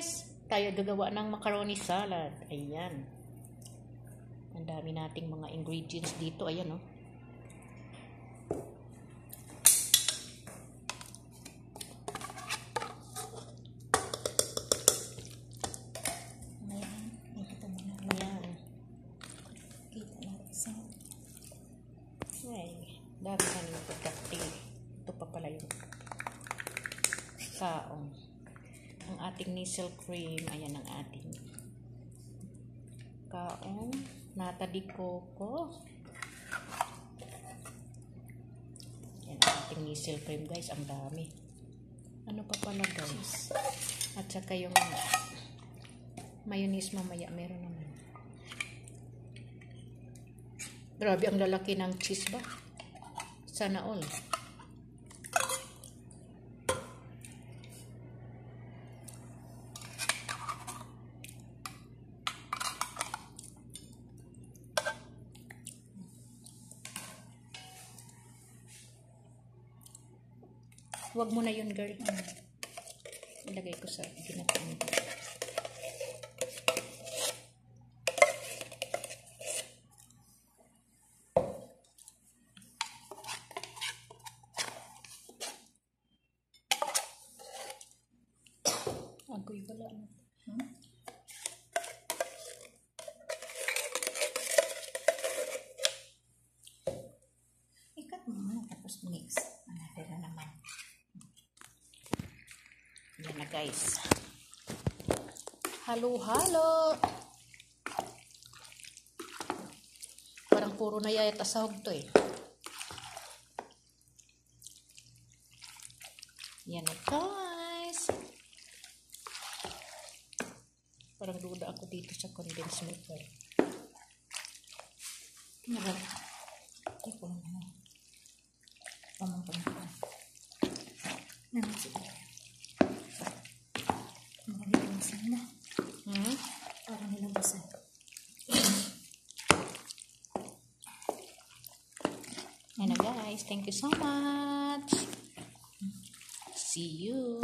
guys! Tayo gagawa ng macaroni salad. Ayan. Ang dami nating mga ingredients dito. Ayan, oh. Ayan. Ayan. Ay, dami na yung pagkakti. Ito pa pala yung kaong. Ang ating nasal cream. Ayan ang ating kaong. Nata di coco. Ayan ang ating nasal cream, guys. Ang dami. Ano pa pala, guys? At saka yung mayonnaise mamaya. Meron naman. Grabe ang lalaki ng cheese ba? Sana all. Huwag mo na yun, girl. Ilagay ko sa ginataan. Agoy wala na. Ikat mo na tapos mix. Ano na naman. Yan na, guys. Halo-halo. Parang puro na yata sahog to eh. Yan na, guys. Parang duda ako dito sa condensed milk. Tingnan. Ay, kung ano. Pamang-pamang. Naman siguro. Nilabasan na. Parang nilabasan. Yan na, guys. Thank you so much. See you.